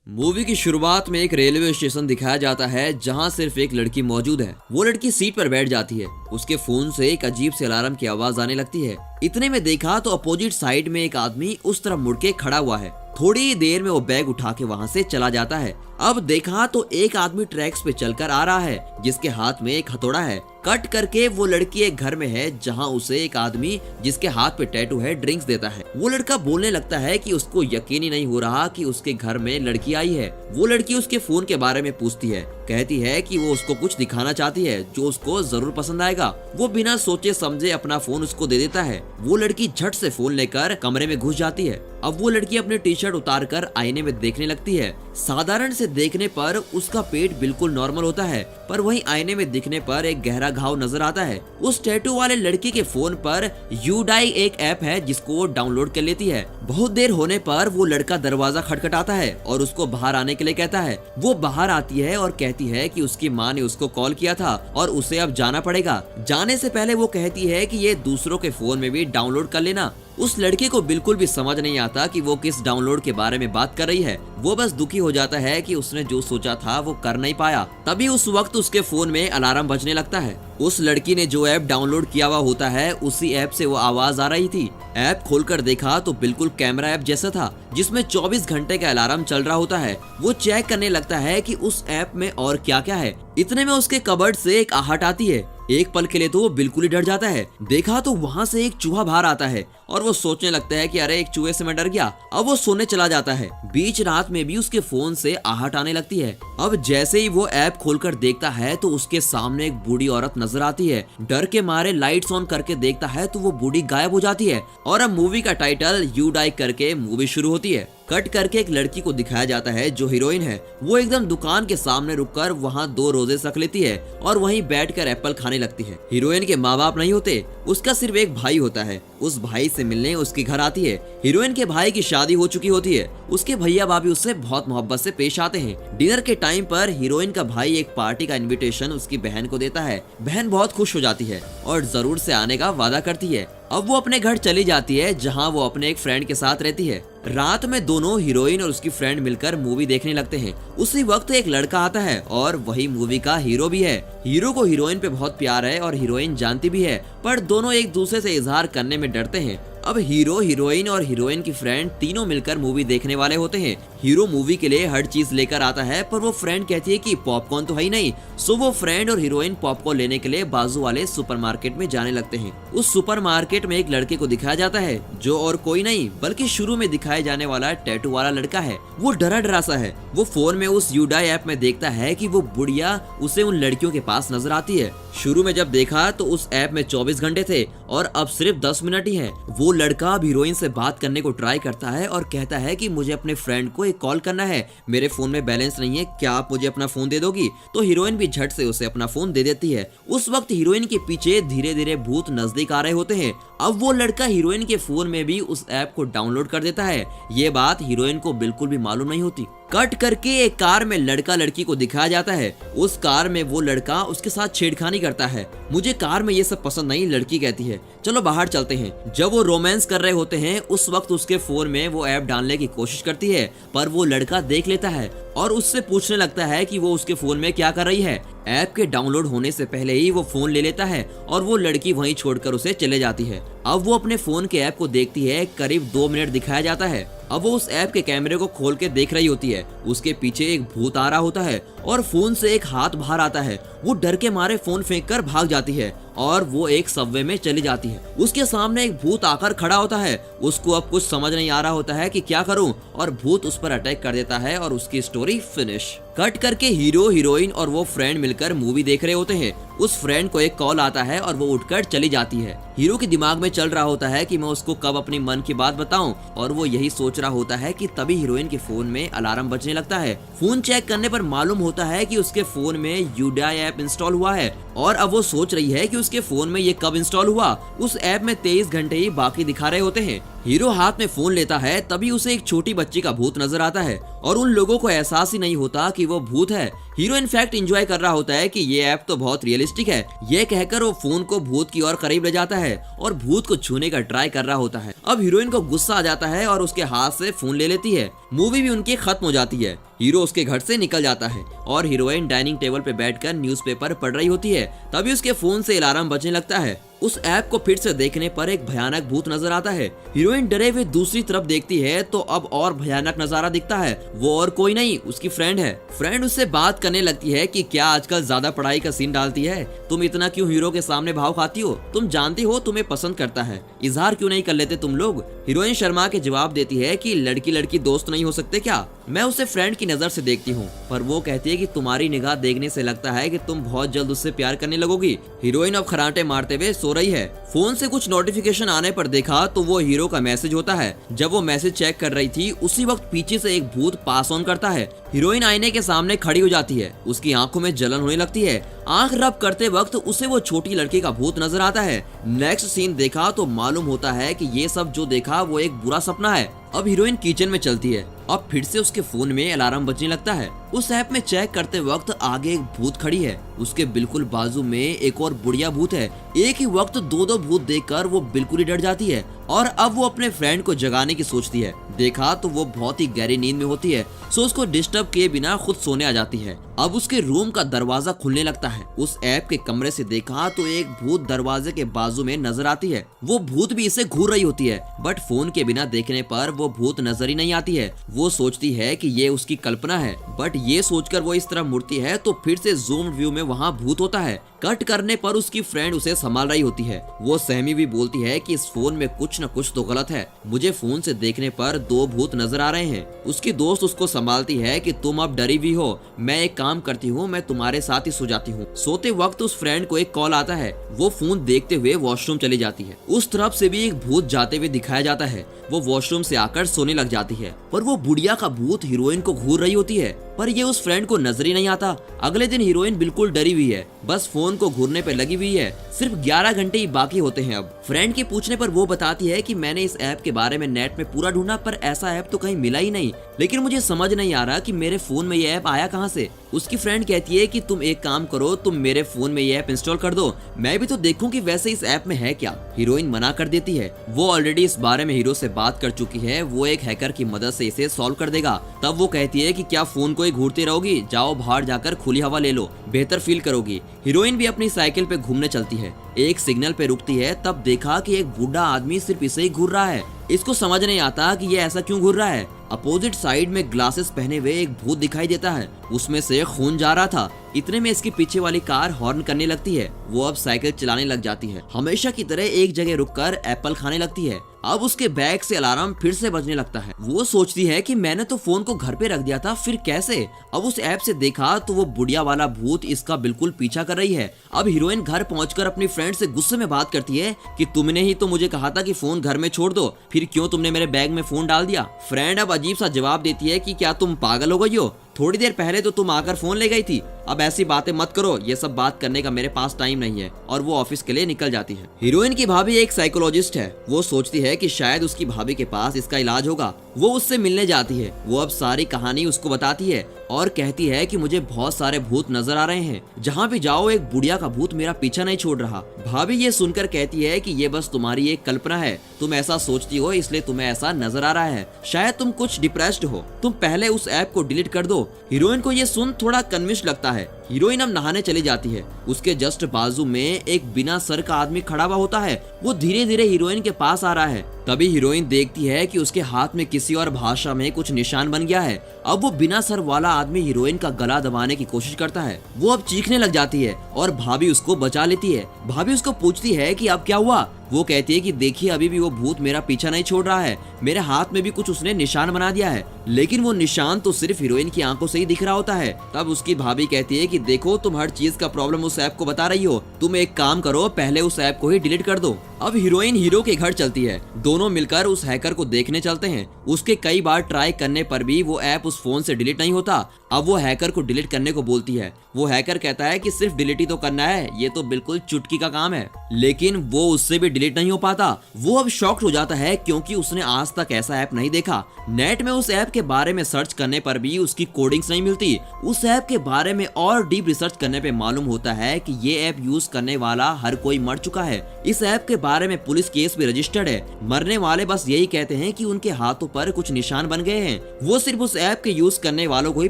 Movie की शुरुआत में एक रेलवे स्टेशन दिखाया जाता है जहां सिर्फ एक लड़की मौजूद है। वो लड़की सीट पर बैठ जाती है। उसके फोन से एक अजीब से अलार्म की आवाज आने लगती है। इतने में देखा तो अपोजिट साइड में एक आदमी उस तरफ मुड़ के खड़ा हुआ है। थोड़ी देर में वो बैग उठा के वहाँ से चला जाता है। अब देखा तो एक आदमी ट्रैक्स पे चलकर आ रहा है जिसके हाथ में एक हथौड़ा है। कट करके वो लड़की एक घर में है जहाँ उसे एक आदमी जिसके हाथ पे टैटू है ड्रिंक्स देता है। वो लड़का बोलने लगता है कि उसको यकीन ही नहीं हो रहा कि उसके घर में लड़की आई है। वो लड़की उसके फोन के बारे में पूछती है, कहती है कि वो उसको कुछ दिखाना चाहती है जो उसको जरूर पसंद आएगा। वो बिना सोचे समझे अपना फोन उसको दे देता है। वो लड़की झट से फोन लेकर कमरे में घुस जाती है। अब वो लड़की अपनी टी शर्ट उतार कर आईने में देखने लगती है। साधारण से देखने पर उसका पेट बिल्कुल नॉर्मल होता है, पर वहीं आईने में दिखने पर एक गहरा घाव नजर आता है। उस टैटू वाले लड़के के फोन पर यूडाई एक ऐप है जिसको वो डाउनलोड कर लेती है। बहुत देर होने पर वो लड़का दरवाजा खटखटाता है और उसको बाहर आने के लिए कहता है। वो बाहर आती है और कहती है कि उसकी माँ ने उसको कॉल किया था और उसे अब जाना पड़ेगा। जाने से पहले वो कहती है कि ये दूसरों के फोन में भी डाउनलोड कर लेना। उस लड़के को बिल्कुल भी समझ नहीं आता कि वो किस डाउनलोड के बारे में बात कर रही है। वो बस दुखी हो जाता है कि उसने जो सोचा था वो कर नहीं पाया। तभी उस वक्त उसके फोन में अलार्म बजने लगता है। उस लड़की ने जो ऐप डाउनलोड किया हुआ होता है उसी ऐप से वो आवाज आ रही थी। ऐप खोलकर देखा तो बिल्कुल कैमरा ऐप जैसा था जिसमें 24 घंटे का अलार्म चल रहा होता है। वो चेक करने लगता है कि उस ऐप में और क्या क्या है। इतने में उसके कबर्ड से एक आहट आती है। एक पल के लिए तो वो बिल्कुल ही डर जाता है। देखा तो वहाँ से एक चूहा बाहर आता है और वो सोचने लगता है कि अरे एक चूहे से मैं डर गया। अब वो सोने चला जाता है। बीच रात में भी उसके फोन से आहट आने लगती है। अब जैसे ही वो ऐप खोलकर देखता है तो उसके सामने एक बूढ़ी औरत नजर आती है। डर के मारे लाइट्स ऑन करके देखता है तो वो बूढ़ी गायब हो जाती है और अब मूवी का टाइटल यू डाई करके मूवी शुरू होती है। कट करके एक लड़की को दिखाया जाता है जो हीरोइन है। वो एकदम दुकान के सामने रुककर वहाँ 2 रोजेस रख लेती है और वहीं बैठकर एप्पल खाने लगती है। हीरोइन के माँ बाप नहीं होते, उसका सिर्फ एक भाई होता है। उस भाई से मिलने उसके घर आती है। हीरोइन के भाई की शादी हो चुकी होती है। उसके भैया भाभी उससे बहुत मोहब्बत से पेश आते हैं। डिनर के टाइम पर हीरोइन का भाई एक पार्टी का इनविटेशन उसकी बहन को देता है। बहन बहुत खुश हो जाती है और जरूर से आने का वादा करती है। अब वो अपने घर चली जाती है जहाँ वो अपने एक फ्रेंड के साथ रहती है। रात में दोनों हीरोइन और उसकी फ्रेंड मिलकर मूवी देखने लगते हैं। उसी वक्त एक लड़का आता है और वही मूवी का हीरो भी है। हीरो को हीरोइन पे बहुत प्यार है और हीरोइन जानती भी है, पर दोनों एक दूसरे से इजहार करने में डरते हैं। अब हीरो, हीरोइन और हीरोइन की फ्रेंड तीनों मिलकर मूवी देखने वाले होते हैं। हीरो मूवी के लिए हर चीज लेकर आता है, पर वो फ्रेंड कहती है कि पॉपकॉर्न तो है ही नहीं। सो वो फ्रेंड और हीरोइन पॉपकॉर्न लेने के लिए बाजू वाले सुपरमार्केट में जाने लगते हैं। उस सुपरमार्केट में एक लड़के को दिखाया जाता है जो और कोई नहीं बल्कि शुरू में दिखाए जाने वाला टैटू वाला लड़का है। वो डरा डरा सा है। वो फोन में उस यूडाई ऐप में देखता है कि वो बुढ़िया उसे उन लड़कियों के पास नजर आती है। शुरू में जब देखा तो उस ऐप में 24 घंटे थे और अब सिर्फ 10 मिनट ही है। वो लड़का अब हीरोइन से बात करने को ट्राई करता है और कहता है कि मुझे अपने फ्रेंड को एक कॉल करना है, मेरे फोन में बैलेंस नहीं है, क्या आप मुझे अपना फोन दे दोगी? तो हीरोइन भी झट से उसे अपना फोन दे देती है। उस वक्त हीरोइन के पीछे धीरे धीरे भूत नजदीक आ रहे होते हैं। अब वो लड़का हीरोइन के फोन में भी उस ऐप को डाउनलोड कर देता है। ये बात हीरोइन को बिल्कुल भी मालूम नहीं होती। कट करके एक कार में लड़का लड़की को दिखाया जाता है। उस कार में वो लड़का उसके साथ छेड़खानी करता है। मुझे कार में ये सब पसंद नहीं, लड़की कहती है चलो बाहर चलते हैं। जब वो रोमांस कर रहे होते हैं उस वक्त उसके फोन में वो ऐप डालने की कोशिश करती है, पर वो लड़का देख लेता है और उससे पूछने लगता है कि वो उसके फोन में क्या कर रही है। ऐप के डाउनलोड होने से पहले ही वो फोन ले लेता है और वो लड़की वहीं छोड़कर उसे चले जाती है। अब वो अपने फोन के ऐप को देखती है। करीब 2 मिनट दिखाया जाता है। अब वो उस ऐप के कैमरे को खोल के देख रही होती है। उसके पीछे एक भूत आ रहा होता है और फोन से एक हाथ बाहर आता है। वो डर के मारे फोन फेंक कर भाग जाती है और वो एक सबवे में चली जाती है। उसके सामने एक भूत आकर खड़ा होता है। उसको अब कुछ समझ नहीं आ रहा होता है कि क्या करूं और भूत उस पर अटैक कर देता है और उसकी स्टोरी फिनिश। कट करके हीरो, हीरोइन और वो फ्रेंड मिलकर मूवी देख रहे होते हैं। उस फ्रेंड को एक कॉल आता है और वो उठकर चली जाती है। हीरो के दिमाग में चल रहा होता है कि मैं उसको कब अपनी मन की बात बताऊं और वो यही सोच रहा होता है कि तभी हीरोइन के फोन में अलार्म बजने लगता है। फोन चेक करने पर मालूम होता है कि उसके फोन में यूडाई ऐप इंस्टॉल हुआ है और अब वो सोच रही है कि उसके फोन में ये कब इंस्टॉल हुआ। उस ऐप में 23 घंटे ही बाकी दिखा रहे होते हैं। हीरो हाथ में फोन लेता है, तभी उसे एक छोटी बच्ची का भूत नजर आता है और उन लोगों को एहसास ही नहीं होता कि वो भूत है। हीरो इनफैक्ट एंजॉय कर रहा होता है कि ये ऐप तो बहुत रियलिस्टिक है। ये कहकर वो फोन को भूत की ओर करीब ले जाता है और भूत को छूने का ट्राई कर रहा होता है। अब हीरोइन को गुस्सा आ जाता है और उसके हाथ से फोन ले लेती है। मूवी भी उनकी खत्म हो जाती है। हीरो उसके घर से निकल जाता है और हीरोइन डाइनिंग टेबल पे बैठकर न्यूज़पेपर पढ़ रही होती है। तभी उसके फोन से अलार्म बजने लगता है। उस ऐप को फिर से देखने पर एक भयानक भूत नजर आता है। हीरोइन डरे हुए दूसरी तरफ देखती है तो अब और भयानक नजारा दिखता है। वो और कोई नहीं, उसकी फ्रेंड है। फ्रेंड उससे बात करने लगती है कि क्या आजकल ज्यादा पढ़ाई का सीन डालती है, तुम इतना क्यों हीरो के सामने भाव खाती हो, तुम जानती हो तुम्हें पसंद करता है, इजहार क्यों नहीं कर लेते तुम लोग। हीरोइन शर्मा के जवाब देती है कि लड़की लड़की दोस्त नहीं हो सकते क्या। मैं उसे फ्रेंड की नजर से देखती हूँ, पर वो कहती है कि तुम्हारी निगाह देखने से लगता है कि तुम बहुत जल्द उससे प्यार करने लगोगी। हीरोइन अब खराटे मारते हुए सो रही है। फोन से कुछ नोटिफिकेशन आने पर देखा तो वो हीरो का मैसेज होता है। जब वो मैसेज चेक कर रही थी उसी वक्त पीछे से एक भूत पास ऑन करता है। हीरोइन आईने के सामने खड़ी हो जाती है। उसकी आंखों में जलन होने लगती है। आंख रब करते वक्त उसे वो छोटी लड़की का भूत नजर आता है। नेक्स्ट सीन देखा तो मालूम होता है कि ये सब जो देखा वो एक बुरा सपना है। अब हीरोइन किचन में चलती है। अब फिर से उसके फोन में अलार्म बजने लगता है। उस ऐप में चेक करते वक्त आगे एक भूत खड़ी है। उसके बिल्कुल बाजू में एक और बुढ़िया भूत है। एक ही वक्त दो भूत देखकर वो बिल्कुल ही डर जाती है और अब वो अपने फ्रेंड को जगाने की सोचती है। देखा तो वो बहुत ही गहरी नींद में होती है, सो उसको डिस्टर्ब किए बिना खुद सोने आ जाती है। अब उसके रूम का दरवाजा खुलने लगता है। उस ऐप के कमरे से देखा तो एक भूत दरवाजे के बाजू में नजर आती है। वो भूत भी इसे घूर रही होती है, बट फोन के बिना देखने पर वो भूत नजर ही नहीं आती है। वो सोचती है कि ये उसकी कल्पना है, बट ये सोचकर वो इस तरह मुड़ती है तो फिर से जूम व्यू में वहाँ भूत होता है। कट करने पर उसकी फ्रेंड उसे संभाल रही होती है। वो सहमी भी बोलती है कि इस फोन में कुछ न कुछ तो गलत है, मुझे फोन से देखने पर दो भूत नजर आ रहे हैं। उसकी दोस्त उसको संभालती है कि तुम अब डरी भी हो, मैं एक काम करती हूँ, मैं तुम्हारे साथ ही सो जाती हूँ। सोते वक्त उस फ्रेंड को एक कॉल आता है। वो फोन देखते हुए वॉशरूम चली जाती है। उस तरफ से भी एक भूत जाते हुए दिखाया जाता है। वो वॉशरूम से आकर सोने लग जाती है, पर वो बुढ़िया का भूत हीरोइन को घूर रही होती है, पर ये उस फ्रेंड को नजर ही नहीं आता। अगले दिन हीरोइन बिल्कुल डरी हुई है, बस फोन को घूरने पे लगी हुई है। सिर्फ 11 घंटे ही बाकी होते हैं। अब फ्रेंड के पूछने पर वो बताती है कि मैंने इस ऐप के बारे में नेट में पूरा ढूंढा, पर ऐसा ऐप तो कहीं मिला ही नहीं, लेकिन मुझे समझ नहीं आ रहा कि मेरे फोन में ये ऐप आया कहाँ से। उसकी फ्रेंड कहती है कि तुम एक काम करो, तुम मेरे फोन में ये ऐप इंस्टॉल कर दो, मैं भी तो देखूं कि वैसे इस ऐप में है क्या। हीरोइन मना कर देती है। वो ऑलरेडी इस बारे में हीरो से बात कर चुकी है, वो एक हैकर की मदद से इसे सॉल्व कर देगा। तब वो कहती है कि क्या फोन को ही घूरती रहोगी, जाओ बाहर जाकर खुली हवा ले लो, बेहतर फील करोगी। हीरोइन भी अपनी साइकिल पे घूमने चलती है। एक सिग्नल पे रुकती है, तब देखा कि एक बूढ़ा आदमी सिर्फ इसे ही घूर रहा है। इसको समझ नहीं आता कि ये ऐसा क्यों घूर रहा है। अपोजिट साइड में ग्लासेस पहने हुए एक भूत दिखाई देता है, उसमें से खून जा रहा था। इतने में इसकी पीछे वाली कार हॉर्न करने लगती है। वो अब साइकिल चलाने लग जाती है। हमेशा की तरह एक जगह रुककर एप्पल खाने लगती है। अब उसके बैग से अलार्म फिर से बजने लगता है। वो सोचती है कि मैंने तो फोन को घर पे रख दिया था, फिर कैसे। अब उस ऐप से देखा तो वो बुढ़िया वाला भूत इसका बिल्कुल पीछा कर रही है। अब हीरोइन घर पहुंचकर अपनी फ्रेंड से गुस्से में बात करती है कि तुमने ही तो मुझे कहा था कि फोन घर में छोड़ दो, फिर क्यों तुमने मेरे बैग में फोन डाल दिया। फ्रेंड अब अजीब सा जवाब देती है कि क्या तुम पागल हो गई हो, थोड़ी देर पहले तो तुम आकर फोन ले गई थी, अब ऐसी बातें मत करो, ये सब बात करने का मेरे पास टाइम नहीं है। और वो ऑफिस के लिए निकल जाती है। हीरोइन की भाभी एक साइकोलॉजिस्ट है। वो सोचती है कि शायद उसकी भाभी के पास इसका इलाज होगा। वो उससे मिलने जाती है। वो अब सारी कहानी उसको बताती है और कहती है कि मुझे बहुत सारे भूत नजर आ रहे हैं, जहाँ भी जाओ एक बुढ़िया का भूत मेरा पीछा नहीं छोड़ रहा। भाभी ये सुनकर कहती है कि ये बस तुम्हारी एक कल्पना है, तुम ऐसा सोचती हो इसलिए तुम्हें ऐसा नजर आ रहा है, शायद तुम कुछ डिप्रेस्ड हो, तुम पहले उस ऐप को डिलीट कर दो। हीरोइन को ये सुन थोड़ा कन्विंस लगता है। हीरोइन अब नहाने चली जाती है। उसके जस्ट बाजू में एक बिना सर का आदमी खड़ा हुआ होता है। वो धीरे धीरे हीरोइन के पास आ रहा है। तभी हीरोइन देखती है कि उसके हाथ में किसी और भाषा में कुछ निशान बन गया है। अब वो बिना सर वाला आदमी हीरोइन का गला दबाने की कोशिश करता है। वो अब चीखने लग जाती है और भाभी उसको बचा लेती है। भाभी उसको पूछती है कि अब क्या हुआ। वो कहती है कि देखिए अभी भी वो भूत मेरा पीछा नहीं छोड़ रहा है, मेरे हाथ में भी कुछ उसने निशान बना दिया है। लेकिन वो निशान तो सिर्फ हीरोइन की आंखों से ही दिख रहा होता है। तब उसकी भाभी कहती है कि देखो तुम हर चीज का प्रॉब्लम उस ऐप को बता रही हो, तुम एक काम करो पहले उस ऐप को ही डिलीट कर दो। अब हीरोइन हीरो के घर चलती है, दोनों मिलकर उस हैकर को देखने चलते हैं। उसके कई बार ट्राई करने पर भी वो ऐप उस फोन से डिलीट नहीं होता। अब वो हैकर को डिलीट करने को बोलती है। वो हैकर कहता है कि सिर्फ डिलीट ही तो करना है, ये तो बिल्कुल चुटकी का काम है, लेकिन वो उससे भी डिलीट नहीं हो पाता। वो अब शॉक्ड हो जाता है क्योंकि उसने आज तक ऐसा ऐप नहीं देखा। नेट में उस ऐप के बारे में सर्च करने पर भी उसकी कोडिंग्स नहीं मिलती। उस ऐप के बारे में और डीप रिसर्च करने पे मालूम होता है कि ये ऐप यूज करने वाला हर कोई मर चुका है। इस ऐप के बारे में पुलिस केस भी रजिस्टर्ड है। मरने वाले बस यही कहते हैं कि उनके हाथों पर कुछ निशान बन गए हैं, वो सिर्फ उस ऐप के यूज करने वालों को ही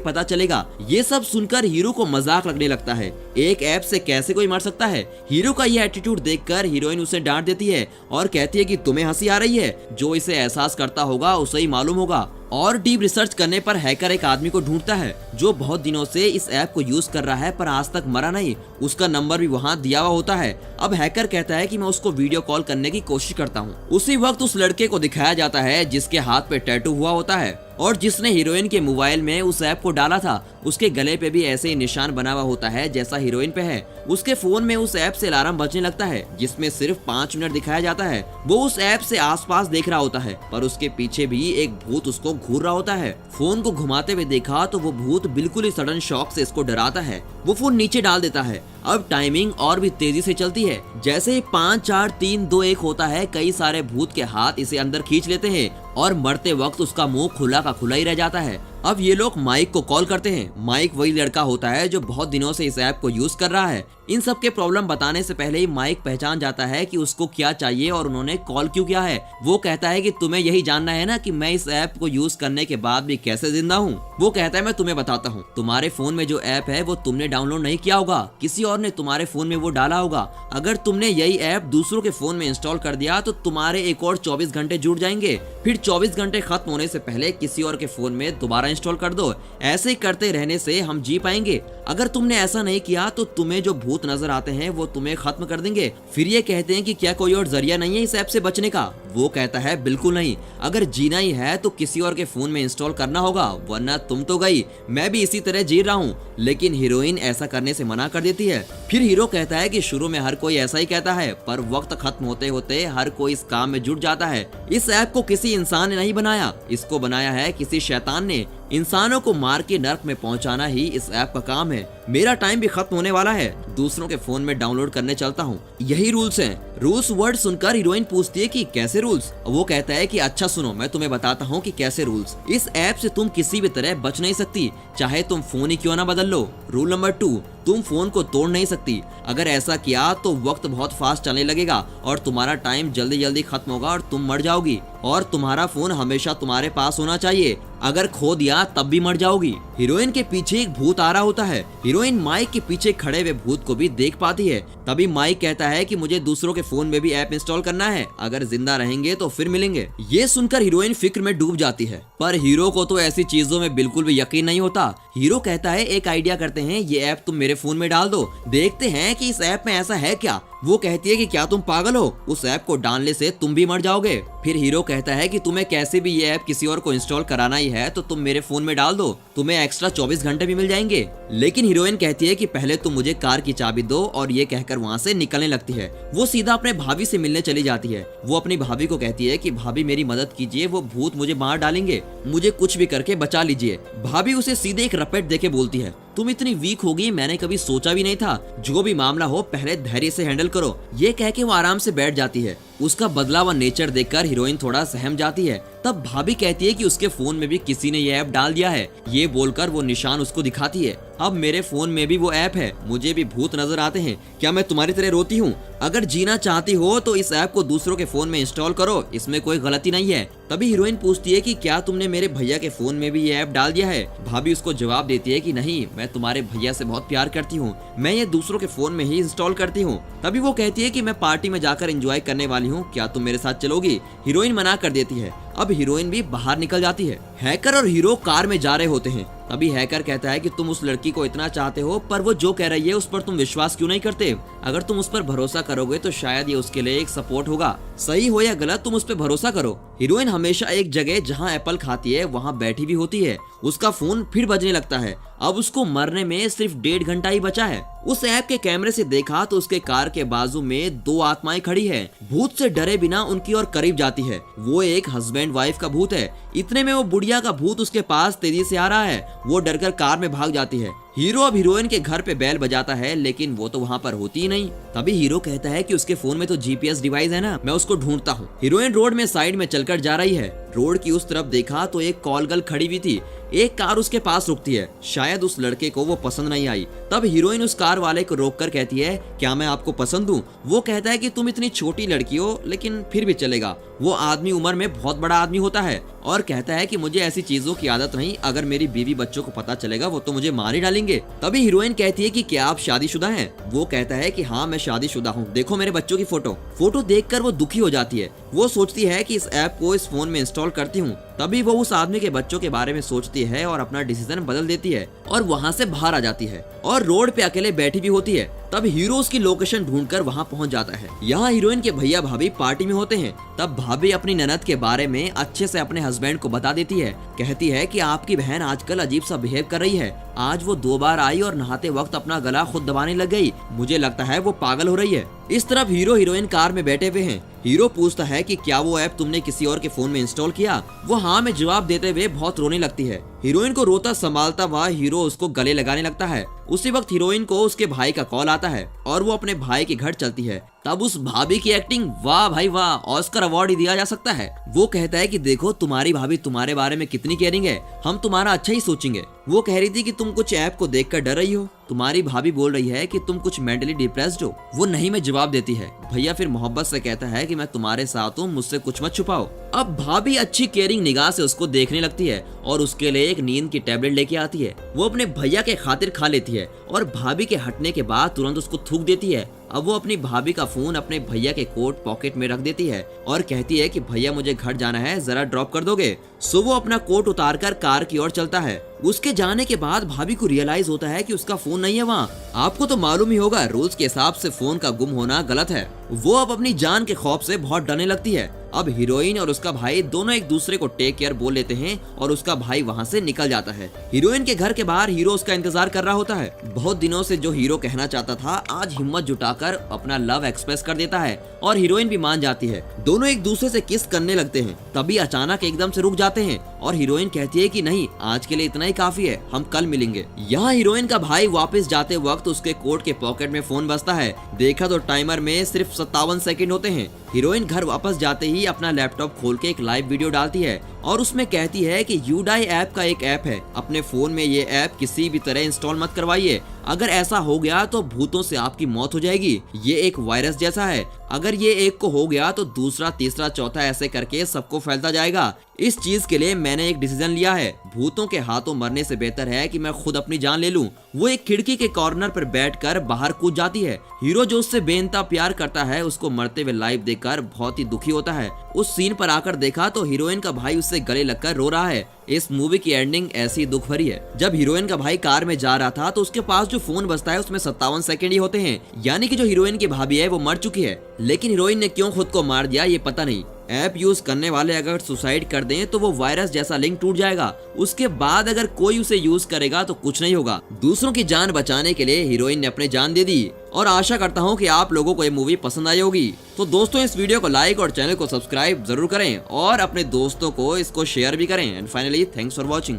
पता चलेगा। ये सब सुनकर हीरो को मजाक लगने लगता है, एक ऐप से कैसे कोई मर सकता है। हीरो का ये एटीट्यूड देखकर हीरोइन उसे डांट देती है और कहती है कि तुम्हें हंसी आ रही है, जो इसे एहसास करता होगा उसे ही मालूम होगा। और डीप रिसर्च करने पर हैकर एक आदमी को ढूंढता है जो बहुत दिनों से इस ऐप को यूज कर रहा है पर आज तक मरा नहीं। उसका नंबर भी वहाँ दिया हुआ होता है। अब हैकर कहता है कि मैं उसको वीडियो कॉल करने की कोशिश करता हूँ। उसी वक्त उस लड़के को दिखाया जाता है जिसके हाथ पे टैटू हुआ होता है और जिसने हीरोइन के मोबाइल में उस ऐप को डाला था। उसके गले पे भी ऐसे ही निशान बना हुआ होता है जैसा हीरोइन पे है। उसके फोन में उस ऐप से अलार्म बजने लगता है जिसमें सिर्फ 5 मिनट दिखाया जाता है। वो उस ऐप से आसपास देख रहा होता है पर उसके पीछे भी एक भूत उसको घूर रहा होता है। फोन को घुमाते हुए देखा तो वो भूत बिल्कुल ही सडन शॉक से इसको डराता है। वो फोन नीचे डाल देता है। अब टाइमिंग और भी तेजी से चलती है। जैसे ही 5 4 3 2 1 होता है, कई सारे भूत के हाथ इसे अंदर खींच लेते हैं और मरते वक्त उसका मुंह खुला का खुला ही रह जाता है। अब ये लोग माइक को कॉल करते हैं। माइक वही लड़का होता है जो बहुत दिनों से इस ऐप को यूज कर रहा है। इन सब के प्रॉब्लम बताने से पहले ही माइक पहचान जाता है कि उसको क्या चाहिए और उन्होंने कॉल क्यों किया है। वो कहता है कि तुम्हें यही जानना है ना कि मैं इस ऐप को यूज करने के बाद भी कैसे जिंदा हूँ। वो कहता है मैं तुम्हें बताता हूँ, तुम्हारे फोन में जो ऐप है वो तुमने डाउनलोड नहीं किया होगा, किसी और ने तुम्हारे फोन में वो डाला होगा। अगर तुमने यही ऐप दूसरों के फोन में इंस्टॉल कर दिया तो तुम्हारे एक और 24 घंटे जुड़ जाएंगे। फिर 24 घंटे खत्म होने से पहले किसी और के फोन में दोबारा इंस्टॉल कर दो। ऐसे ही करते रहने से हम जी पाएंगे। अगर तुमने ऐसा नहीं किया तो तुम्हें जो भूत नजर आते हैं वो तुम्हें खत्म कर देंगे। फिर ये कहते हैं कि क्या कोई और जरिया नहीं है इस ऐप से बचने का। वो कहता है बिल्कुल नहीं, अगर जीना ही है तो किसी और के फोन में इंस्टॉल करना होगा, वरना तुम तो गई, मैं भी इसी तरह जी रहा हूँ। लेकिन हीरोइन ऐसा करने से मना कर देती है। फिर हीरो कहता है कि शुरू में हर कोई ऐसा ही कहता है पर वक्त खत्म होते होते हर कोई इस काम में जुट जाता है। इस ऐप को किसी इंसान ने नहीं बनाया, इसको बनाया है किसी शैतान ने। इंसानों को मार के नर्क में पहुंचाना ही इस ऐप का काम है। मेरा टाइम भी खत्म होने वाला है, दूसरों के फोन में डाउनलोड करने चलता हूँ, यही रूल्स हैं। रूल्स वर्ड सुनकर हीरोइन पूछती है कि कैसे रूल्स। वो कहता है कि अच्छा सुनो, मैं तुम्हें बताता हूँ कि कैसे रूल्स। इस ऐप से तुम किसी भी तरह बच नहीं सकती, चाहे तुम फोन ही क्यों ना बदल लो। रूल नंबर 2, तुम फोन को तोड़ नहीं सकती। अगर ऐसा किया तो वक्त बहुत फास्ट चलने लगेगा और तुम्हारा टाइम जल्दी जल्दी खत्म होगा और तुम मर जाओगी। और तुम्हारा फोन हमेशा तुम्हारे पास होना चाहिए, अगर खो दिया तब भी मर जाओगी। हीरोइन के पीछे एक भूत आ रहा होता है। हीरोइन माइक के पीछे खड़े हुए भूत को भी देख पाती है। तभी माइक कहता है कि मुझे दूसरों के फोन में भी ऐप इंस्टॉल करना है, अगर जिंदा रहेंगे तो फिर मिलेंगे। ये सुनकर हीरोइन फिक्र में डूब जाती है, पर हीरो को तो ऐसी चीजों में बिल्कुल भी यकीन नहीं होता। हीरो कहता है एक आइडिया करते हैं, ये ऐप तुम मेरे फोन में डाल दो, देखते हैं कि इस ऐप में ऐसा है क्या। वो कहती है कि क्या तुम पागल हो, उस ऐप को डालने से तुम भी मर जाओगे। फिर हीरो कहता है कि तुम्हें कैसे भी ये ऐप किसी और को इंस्टॉल कराना ही है तो तुम मेरे फोन में डाल दो, तुम्हें एक्स्ट्रा 24 घंटे भी मिल जाएंगे। लेकिन हीरोइन कहती है कि पहले तुम मुझे कार की चाबी दो, और ये कहकर वहाँ से निकलने लगती है। वो सीधा अपने भाभी से मिलने चली जाती है। वो अपनी भाभी को कहती है कि भाभी मेरी मदद कीजिए, वो भूत मुझे मार डालेंगे, मुझे कुछ भी करके बचा लीजिए। भाभी उसे सीधे एक रपेट देके बोलती है, तुम इतनी वीक हो गई, मैंने कभी सोचा भी नहीं था, जो भी मामला हो पहले धैर्य से हैंडल करो। ये कह के वो आराम से बैठ जाती है। उसका बदला हुआ नेचर देखकर हीरोइन थोड़ा सहम जाती है। तब भाभी कहती है कि उसके फोन में भी किसी ने ये ऐप डाल दिया है। ये बोलकर वो निशान उसको दिखाती है। अब मेरे फोन में भी वो ऐप है, मुझे भी भूत नजर आते हैं, क्या मैं तुम्हारी तरह रोती हूँ? अगर जीना चाहती हो तो इस ऐप को दूसरों के फोन में इंस्टॉल करो, इसमें कोई गलती नहीं है। तभी हीरोइन पूछती है कि क्या तुमने मेरे भैया के फोन में भी ये ऐप डाल दिया है? भाभी उसको जवाब देती है कि नहीं, मैं तुम्हारे भैया से बहुत प्यार करती हूँ, मैं ये दूसरों के फोन में ही इंस्टॉल करती हूँ। तभी वो कहती है कि मैं पार्टी में जाकर एंजॉय करने वाली हूँ, क्या तुम मेरे साथ चलोगी? हीरोइन मना कर देती है। अब हीरोइन भी बाहर निकल जाती है। हैकर और हीरो कार में जा रहे होते हैं। तभी हैकर कहता है कि तुम उस लड़की को इतना चाहते हो, पर वो जो कह रही है उस पर तुम विश्वास क्यों नहीं करते? अगर तुम उस पर भरोसा करोगे तो शायद ये उसके लिए एक सपोर्ट होगा। सही हो या गलत, तुम उस पर भरोसा करो। हीरोइन हमेशा एक जगह जहाँ एप्पल खाती है वहाँ बैठी भी होती है। उसका फोन फिर बजने लगता है। अब उसको मरने में सिर्फ 1.5 घंटा ही बचा है। उस ऐप के कैमरे से देखा तो उसके कार के बाजू में 2 आत्माएं खड़ी है। भूत से डरे बिना उनकी ओर करीब जाती है। वो एक हस्बैंड वाइफ का भूत है। इतने में वो बुढ़िया का भूत उसके पास तेजी से आ रहा है। वो डरकर कार में भाग जाती है। हीरो अब हीरोइन के घर पे बेल बजाता है, लेकिन वो तो वहाँ पर होती ही नहीं। तभी हीरो कहता है कि उसके फोन में तो जीपीएस डिवाइस है ना, मैं उसको ढूंढता हूँ। हीरोइन रोड में साइड में चलकर जा रही है। रोड की उस तरफ देखा तो एक कॉल गर्ल खड़ी हुई थी। एक कार उसके पास रुकती है। शायद उस लड़के को वो पसंद नहीं आई। तब हीरोइन उस कार वाले को रोककर कहती है, क्या मैं आपको पसंद हूँ? वो कहता है कि तुम इतनी छोटी लड़की हो, लेकिन फिर भी चलेगा। वो आदमी उम्र में बहुत बड़ा आदमी होता है और कहता है कि मुझे ऐसी चीजों की आदत नहीं, अगर मेरी बीवी बच्चों को पता चलेगा वो तो मुझे मार ही डालेंगे। तभी हीरोइन कहती है कि क्या आप शादीशुदा हैं? वो कहता है कि हाँ मैं शादीशुदा हूँ, देखो मेरे बच्चों की फोटो देखकर वो दुखी हो जाती है। वो सोचती है कि इस ऐप को इस फोन में इंस्टॉल करती हूँ। तभी वो उस आदमी के बच्चों के बारे में सोचती है और अपना डिसीजन बदल देती है और वहाँ से बाहर आ जाती है और रोड पे अकेले बैठी भी होती है। तब हीरो उसकी लोकेशन ढूंढकर वहाँ पहुँच जाता है। यहाँ हीरोइन के भैया भाभी पार्टी में होते हैं। तब भाभी अपनी ननद के बारे में अच्छे से अपने हस्बैंड को बता देती है। कहती है कि आपकी बहन आजकल अजीब सा बिहेव कर रही है। आज वो 2 बार आई और नहाते वक्त अपना गला खुद दबाने लग गई। मुझे लगता है वो पागल हो रही है। इस तरफ हीरो हीरोइन कार में बैठे हुए हैं। हीरो पूछता है कि क्या वो ऐप तुमने किसी और के फोन में इंस्टॉल किया? वो हाँ में जवाब देते हुए बहुत रोने लगती है। हीरोइन को रोता संभालता हुआ हीरो उसको गले लगाने लगता है। उसी वक्त हीरोइन को उसके भाई का कॉल आता है और वो अपने भाई के घर चलती है। तब उस भाभी की एक्टिंग, वाह भाई वाह, ऑस्कर अवार्ड ही दिया जा सकता है। वो कहता है कि देखो तुम्हारी भाभी तुम्हारे बारे में कितनी केयरिंग है, हम तुम्हारा अच्छा ही सोचेंगे। वो कह रही थी कि तुम कुछ ऐप को देखकर डर रही हो। तुम्हारी भाभी बोल रही है कि तुम कुछ मेंटली डिप्रेस्ड हो। वो नहीं में जवाब देती है। भैया फिर मोहब्बत से कहता है कि मैं तुम्हारे साथ हूँ, मुझसे कुछ मत छुपाओ। अब भाभी अच्छी केयरिंग निगाह से उसको देखने लगती है और उसके लिए एक नींद की टैबलेट लेके आती है। वो अपने भैया के खातिर खा लेती है और भाभी के हटने के बाद तुरंत उसको थूक देती है। अब वो अपनी भाभी का फोन अपने भैया के कोट पॉकेट में रख देती है और कहती है कि भैया मुझे घर जाना है, जरा ड्रॉप कर दोगे? सो वो अपना कोट उतारकर कार की ओर चलता है। उसके जाने के बाद भाभी को रियलाइज होता है कि उसका फोन नहीं है वहाँ। आपको तो मालूम ही होगा, रूल्स के हिसाब से फोन का गुम होना गलत है। वो अब अपनी जान के खौफ से बहुत डरने लगती है। अब हीरोइन और उसका भाई दोनों एक दूसरे को टेक केयर बोल लेते हैं और उसका भाई वहाँ से निकल जाता है। हीरोइन के घर के बाहर हीरो उसका इंतजार कर रहा होता है। बहुत दिनों से जो हीरो कहना चाहता था, आज हिम्मत जुटाकर अपना लव एक्सप्रेस कर देता है और हीरोइन भी मान जाती है। दोनों एक दूसरे से किस करने लगते हैं। तभी अचानक एकदम से रुक जाते हैं और हीरोइन कहती है कि नहीं, आज के लिए इतना ही काफी है, हम कल मिलेंगे। यहाँ हीरोइन का भाई वापस जाते वक्त उसके कोट के पॉकेट में फोन बजता है। देखा तो टाइमर में सिर्फ 57 सेकंड होते हैं। हीरोइन घर वापस जाते ही अपना लैपटॉप खोल के एक लाइव वीडियो डालती है और उसमें कहती है कि यूडाई ऐप का एक ऐप है, अपने फोन में ये ऐप किसी भी तरह इंस्टॉल मत करवाइए। अगर ऐसा हो गया तो भूतों से आपकी मौत हो जाएगी। ये एक वायरस जैसा है, अगर ये एक को हो गया तो दूसरा, तीसरा, चौथा ऐसे करके सबको फैलता जाएगा। इस चीज के लिए मैंने एक डिसीजन लिया है, भूतों के हाथों मरने से बेहतर है कि मैं खुद अपनी जान ले लूं। वो एक खिड़की के कॉर्नर पर बैठकर बाहर कूद जाती है। हीरो जो उससे बेइंतहा प्यार करता है उसको मरते हुए लाइव देखकर बहुत ही दुखी होता है। उस सीन पर आकर देखा तो हीरोइन का भाई उससे गले लगकर रो रहा है। इस मूवी की एंडिंग ऐसी दुख भरी है। जब हीरोइन का भाई कार में जा रहा था तो उसके पास जो फोन बजता है उसमें 57 सेकंड ही होते हैं, यानी कि जो हीरोइन की भाभी है वो मर चुकी है। लेकिन हीरोइन ने क्यों खुद को मार दिया ये पता नहीं। ऐप यूज करने वाले अगर सुसाइड कर दें तो वो वायरस जैसा लिंक टूट जाएगा। उसके बाद अगर कोई उसे यूज करेगा तो कुछ नहीं होगा। दूसरों की जान बचाने के लिए हीरोइन ने अपनी जान दे दी और आशा करता हूँ कि आप लोगों को ये मूवी पसंद आई होगी। तो दोस्तों इस वीडियो को लाइक और चैनल को सब्सक्राइब जरूर करें और अपने दोस्तों को इसको शेयर भी करें। And finally thanks for watching.